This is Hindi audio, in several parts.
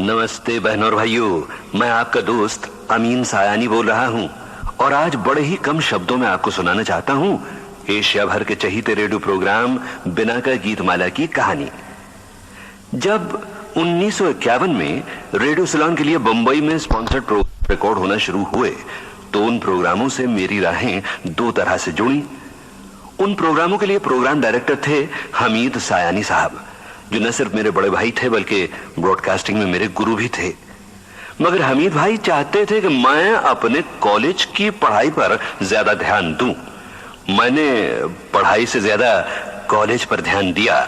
नमस्ते बहनों और भाइयों, मैं आपका दोस्त अमीन सायानी बोल रहा हूं और आज बड़े ही कम शब्दों में आपको सुनाना चाहता हूं एशिया भर के चहीते रेडियो प्रोग्राम बिना का गीतमाला की कहानी। जब 1951 में रेडियो सिलोन के लिए बंबई में स्पॉन्सर्ड प्रोग्राम रिकॉर्ड होना शुरू हुए तो उन प्रोग्रामों से मेरी राहें दो तरह से जुड़ी। उन प्रोग्रामों के लिए प्रोग्राम डायरेक्टर थे हमीद सायानी साहब, जो न सिर्फ मेरे बड़े भाई थे बल्कि ब्रॉडकास्टिंग में मेरे गुरु भी थे। मगर हमीद भाई चाहते थे कि मैं अपने कॉलेज की पढ़ाई पर ज्यादा ध्यान दूं। मैंने पढ़ाई से ज्यादा कॉलेज पर ध्यान दिया,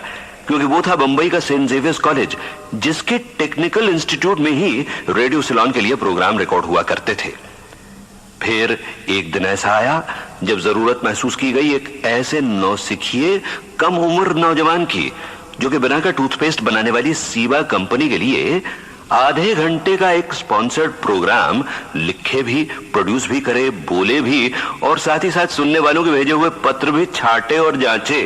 क्योंकि वो था बंबई का सेंट जेवियर्स कॉलेज, जिसके टेक्निकल इंस्टीट्यूट में ही रेडियो सिलोन के लिए प्रोग्राम रिकॉर्ड हुआ करते थे। फिर एक दिन ऐसा आया जब जरूरत महसूस की गई एक ऐसे नौसिखिए कम उम्र नौजवान की, जो कि बिना का टूथपेस्ट बनाने वाली सीबा कंपनी के लिए आधे घंटे का एक स्पॉन्सर्ड प्रोग्राम लिखे भी, प्रोड्यूस भी करे, बोले भी और साथ ही साथ सुनने वालों के भेजे हुए पत्र भी छाटे और जांचे।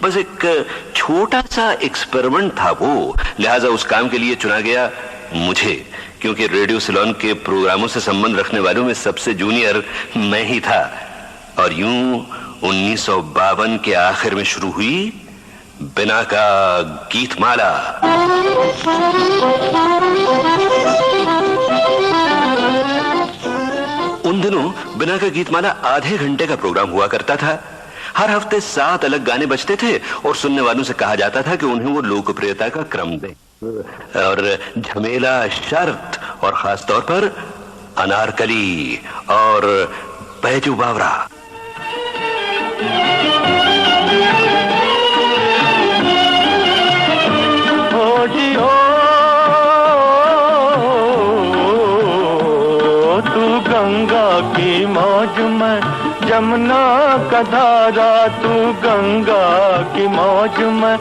बस एक छोटा सा एक्सपेरिमेंट था वो, लिहाजा उस काम के लिए चुना गया मुझे, क्योंकि रेडियो सिलोन के प्रोग्रामों से संबंध रखने वालों में सबसे जूनियर मैं ही था। और यूं 1952 के आखिर में शुरू हुई बिना का गीतमाला। उन दिनों बिना का गीतमाला आधे घंटे का प्रोग्राम हुआ करता था। हर हफ्ते 7 अलग गाने बजते थे और सुनने वालों से कहा जाता था कि उन्हें वो लोकप्रियता का क्रम दें और झमेला, शर्त और खास तौर पर अनारकली और बैजू बावरा। तू गंगा की मौज में जमुना का धारा, तू गंगा की मौज में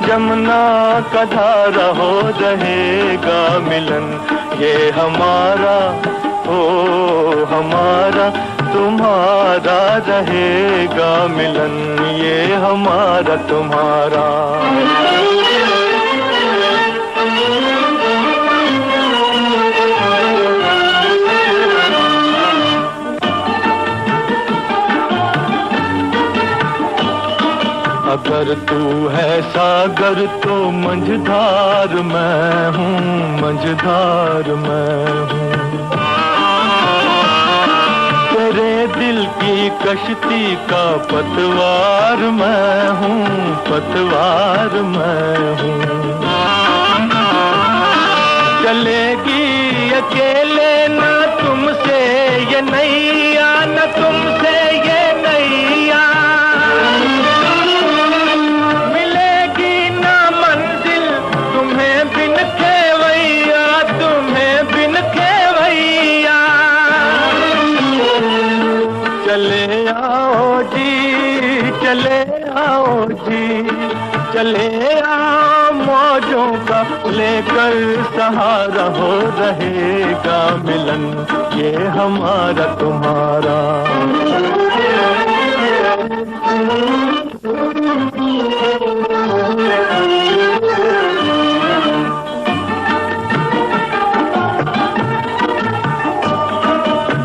जमुना का धारा, हो रहेगा मिलन ये हमारा, ओ हमारा तुम्हारा, रहेगा मिलन ये हमारा तुम्हारा। अगर तू है सागर तो मंझधार मैं हूँ, मंझधार मैं हूँ। तेरे दिल की कश्ती का पतवार मैं हूँ, पतवार मैं हूँ। चलेगी अकेले ना तुमसे ये नैया, न तुमसे ये नैया। चले आओ जी, चले आओ जी, चले आओ मौजों का लेकर सहारा, हो रहेगा मिलन ये हमारा तुम्हारा।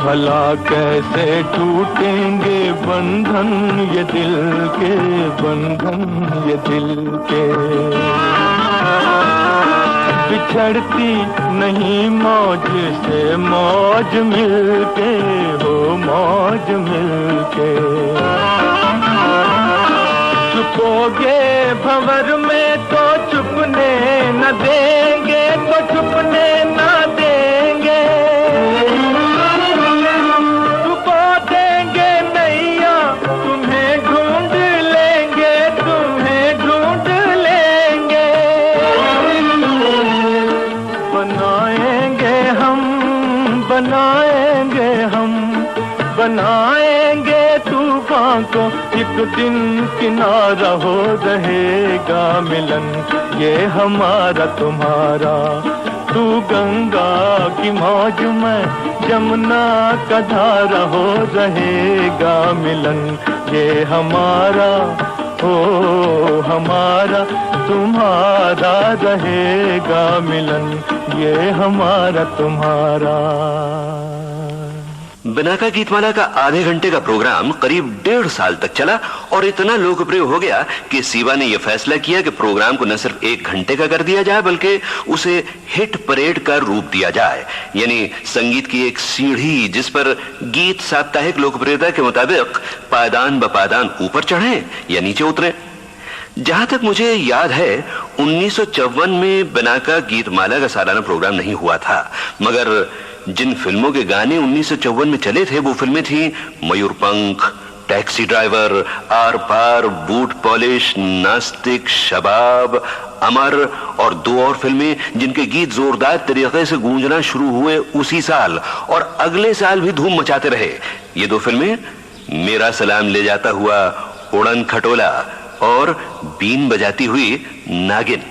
भला कैसे टूटेंगे बंधन ये दिल के, बंधन ये दिल के। बिछड़ती नहीं मौज से मौज मिलके, हो मौज मिलके। छुपोगे भंवर में तो छुपने न देंगे, तो छुपने न देंगे। बनाएंगे तूफान को एक दिन किनारा, हो रहेगा मिलन ये हमारा तुम्हारा। तू गंगा की मौज में जमुना का धारा, हो रहेगा मिलन ये हमारा, ओ हमारा तुम्हारा रहेगा मिलन, ये हमारा तुम्हारा। बिनाका गीतमाला का आधे घंटे का प्रोग्राम करीब 1.5 साल तक चला और इतना लोकप्रिय हो गया कि सीबा ने यह फैसला किया कि प्रोग्राम को न सिर्फ 1 घंटे का कर दिया जाए बल्कि उसे हिट परेड का रूप दिया जाए, यानी संगीत की एक सीढ़ी जिस पर गीत साप्ताहिक लोकप्रियता के मुताबिक पायदान ब पायदान ऊपर चढ़े या नीचे उतरे। जहां तक मुझे याद है 1954 में बिनाका गीतमाला का सालाना प्रोग्राम नहीं हुआ था, मगर जिन फिल्मों के गाने 1954 में चले थे वो फिल्में थी Mayurpankh, taxi driver, Aar Paar, boot polish, Naastik, Shabab, अमर और 2 और फिल्में जिनके गीत जोरदार तरीके से गूंजना शुरू हुए उसी साल और अगले साल भी धूम मचाते रहे। ये 2 फिल्में मेरा सलाम ले जाता हुआ उड़न खटोला और बीन बजाती हुई नागिन।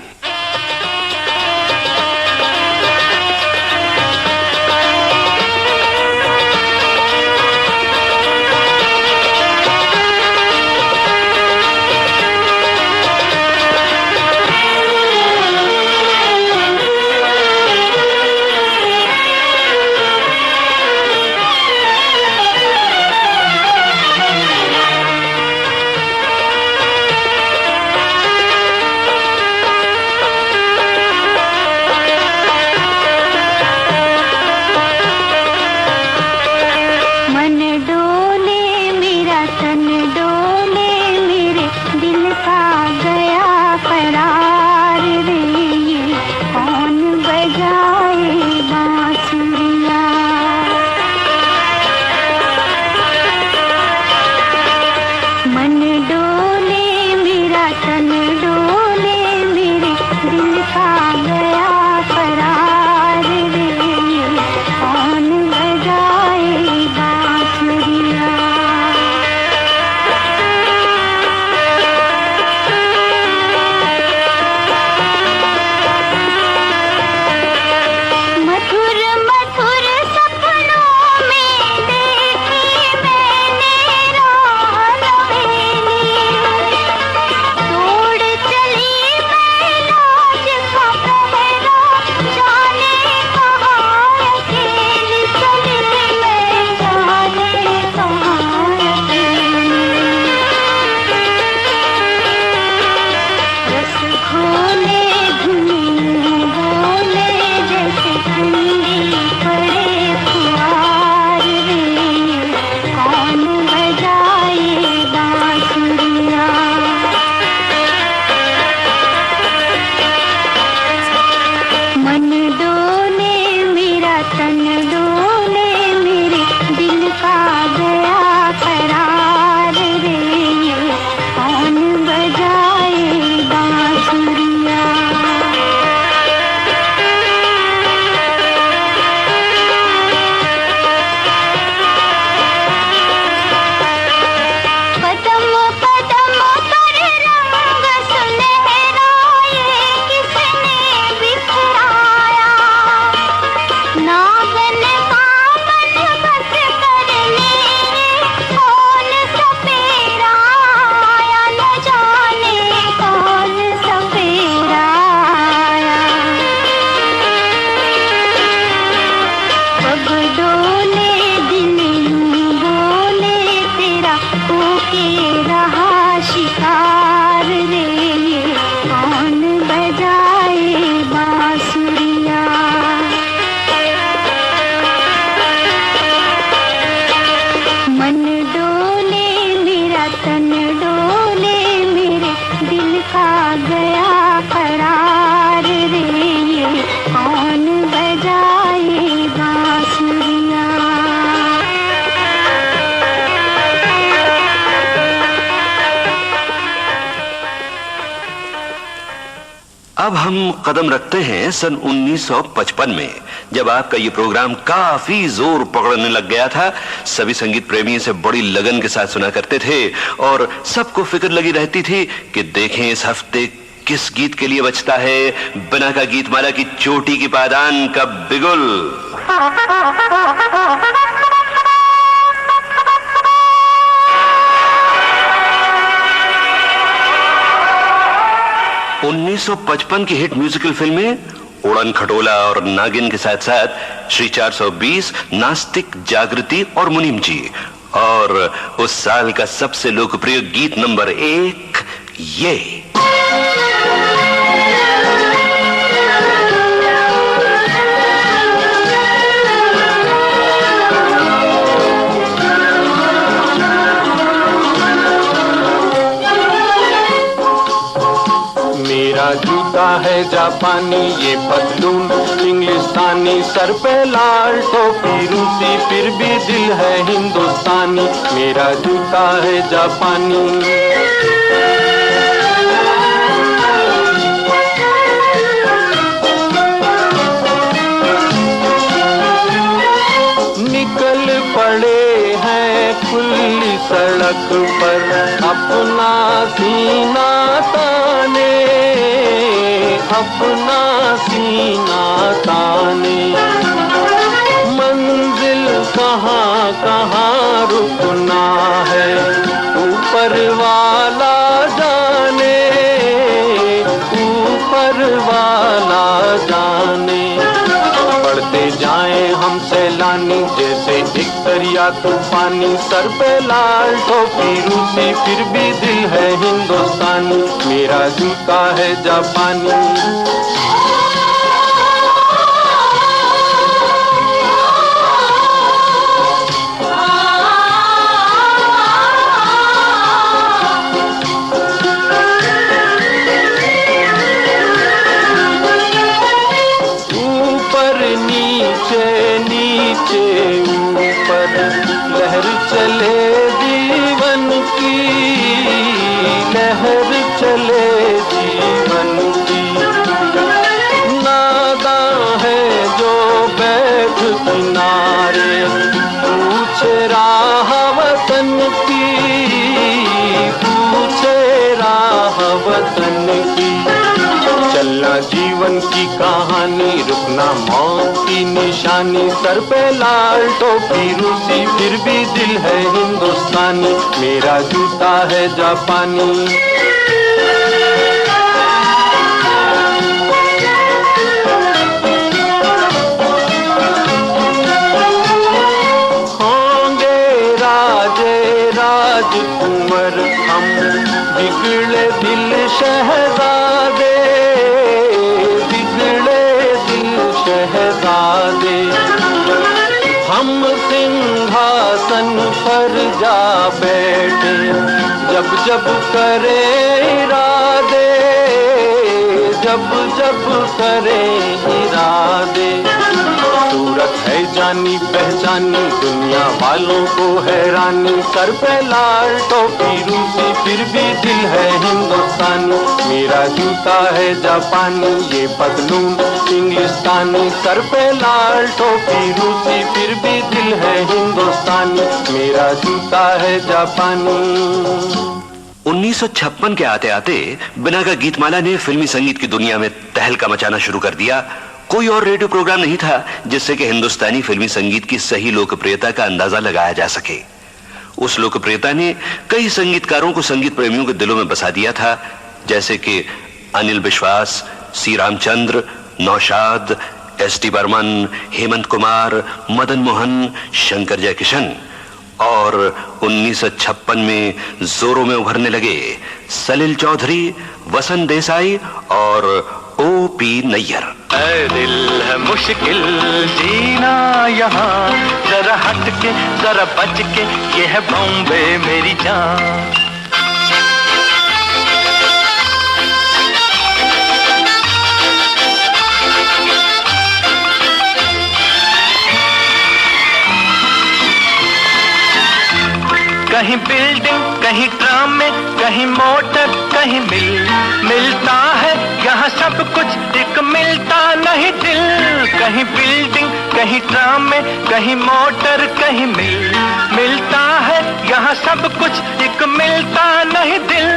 अब हम कदम रखते हैं सन 1955 में, जब आपका ये प्रोग्राम काफी जोर पकड़ने लग गया था। सभी संगीत प्रेमी इसे बड़ी लगन के साथ सुना करते थे और सबको फिक्र लगी रहती थी कि देखें इस हफ्ते किस गीत के लिए बचता है बिनाका गीतमाला की चोटी की पायदान का बिगुल। 1955 की हिट म्यूजिकल फिल्में उड़न खटोला और नागिन के साथ साथ श्री 420, नास्तिक, जागृति और मुनीम जी, और उस साल का सबसे लोकप्रिय गीत नंबर 1 ये। मेरा जूता है जापानी, ये पतलून इंग्लिस्तानी, सर पे लाल टोपी रूसी, फिर भी दिल है हिंदुस्तानी। मेरा जूता है जापानी। निकल पड़े हैं खुली सड़क पर, अपना सीना ताने, अपना सीना ताने। मंजिल कहाँ कहाँ रुकना है, ऊपर वाला जाने, ऊपर वाला जाने। बढ़ते जाएं हम सैलानी, जैसे एक दरिया तूफानी, सर पे लाल टोपी रूसी, फिर भी दिल है हिंदुस्तानी। मेरा जूता है जापानी। ऊपर लहर चले जीवन की, लहर चले जीवन की। नादां है जो बैठ किनारे, पूछे राह वतन की, पूछे राह वतन की। चलना जीवन की कहानी, रुकना मौत की निशानी, सर पे लाल टोपी रूसी, फिर भी दिल है हिंदुस्तानी। मेरा जूता है जापानी। होंगे राजे राजकुंवर हम, बिगड़े दिल शहजादे, बिगड़े दिल शहजादे। हम सिंहासन पर जा बैठे, जब जब करे इरादे, जब जब करे इरादे। सूरत है जानी पहचानी, दुनिया वालों को हैरानी, सर पे लाल टोपी रूसी, फिर भी दिल है हिंदुस्तानी। मेरा जूता है जापानी, ये पतलून इंग्लिस्तानी, सर पे लाल टोपी रूसी, फिर भी दिल है हिंदुस्तानी। मेरा जूता है जापानी। 1956 के आते आते बिना का गीतमाला ने फिल्मी संगीत की दुनिया में तहलका मचाना शुरू कर दिया। कोई और रेडियो प्रोग्राम नहीं था जिससे कि हिंदुस्तानी फिल्मी संगीत की सही लोकप्रियता का अंदाजा लगाया जा सके। उस लोकप्रियता ने कई संगीतकारों को संगीत प्रेमियों के दिलों में बसा दिया था, जैसे कि अनिल विश्वास, सी रामचंद्र, नौशाद, एस.डी. बर्मन, हेमंत कुमार, मदन मोहन, शंकर जयकिशन। और 1956 में जोरों में उभरने लगे सलिल चौधरी, वसंत देसाई और O.P. नैयर। ऐ दिल है मुश्किल जीना यहाँ, जरा हट के जरा बच के, ये है बॉम्बे मेरी जान। कहीं बिल्डिंग, कहीं ट्राम में, कहीं मोटर, कहीं मिलता है यहाँ सब कुछ, एक मिलता नहीं दिल। कहीं बिल्डिंग, कहीं ट्राम में, कहीं मोटर, कहीं मिलता है यहाँ सब कुछ, एक मिलता नहीं दिल।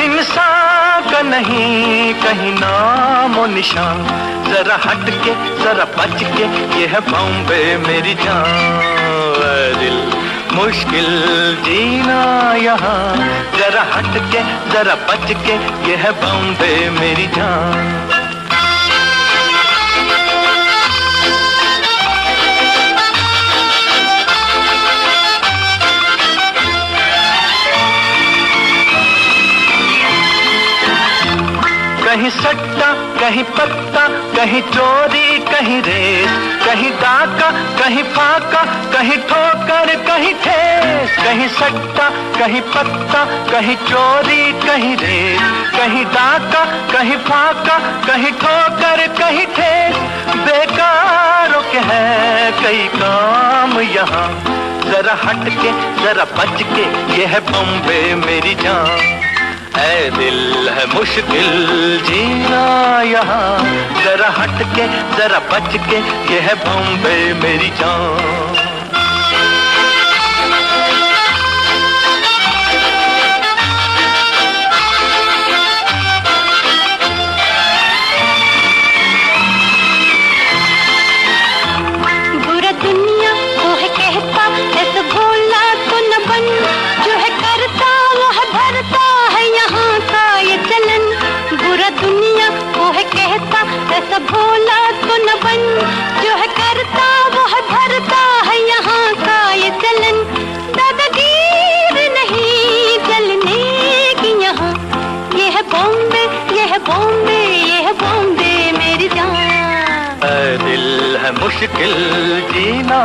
इंसान का नहीं कहीं नाम और निशान, जरा हट के जरा बच के, ये है बॉम्बे मेरी जान। दिल मुश्किल जीना यहाँ, जरा हट के जरा बच के, ये है बॉम्बे मेरी जान। कहीं सट्टा कहीं पत्ता, कहीं चोरी कहीं रेस, कहीं डाका कहीं फाका, कहीं ठोकर कहीं ठेस। कहीं सट्टा कहीं पत्ता, कहीं चोरी कहीं रेस, कहीं डाका कहीं फाका, कहीं ठोकर कहीं ठेस। बेकारों के है कई काम यहाँ, जरा हट के जरा बच के, ये है बॉम्बे मेरी जान। ऐ दिल है मुश्किल जीना यहाँ, जरा हट के जरा बच के, ये है बॉम्बे मेरी जान। बुरा दुनिया वो है कहता, ऐसा बोला तो न बन, जो है करता वो है भरता है यहाँ का ये चलन। बुरा दुनिया वो है कहता, ऐसा बोला तो न बन, जो है करता वो है भरता है यहाँ का ये चलन। दादागीर नहीं चलने की यहाँ, ये है बॉम्बे, ये है बॉम्बे, ये है बॉम्बे मेरी जान। ऐ दिल है मुश्किल जीना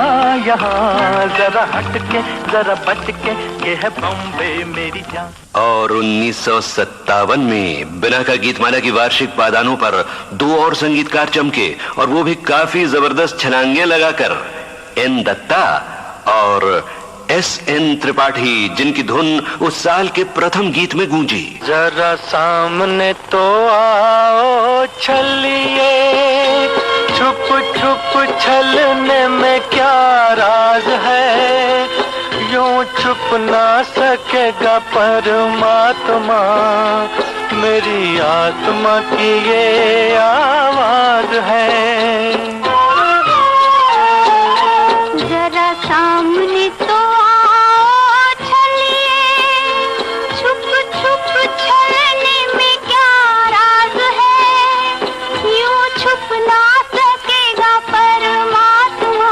यहाँ, जरा हट के जरा बच के, ये है बॉम्बे मेरी जान। और 1957 में बिना का गीतमाला की वार्षिक पादानों पर दो और संगीतकार चमके, और वो भी काफी जबरदस्त छलांगे लगाकर। एन दत्ता और एस.एन. त्रिपाठी, जिनकी धुन उस साल के प्रथम गीत में गूंजी। जरा सामने तो आओ छलिए, छुप छुप छलने में क्या राज है, यूं छुप ना सकेगा परमात्मा, मेरी आत्मा की ये आवाज है। जरा सामने तो आओ छलिए, छुप छुप छलने में क्या राज है, यूं छुप ना सकेगा परमात्मा,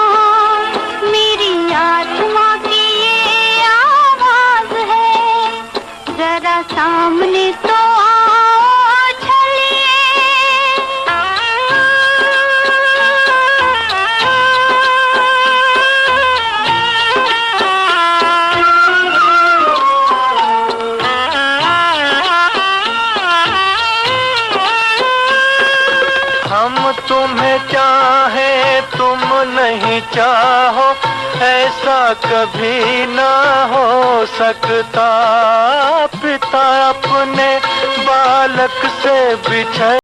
मेरी आत्मा की ये आवाज है। जरा सामने तो आओ छलिए। हम तुम्हें चाहे तुम नहीं चाहो, ऐसा कभी ना हो सकता। पिता अपने बालक से बिछड़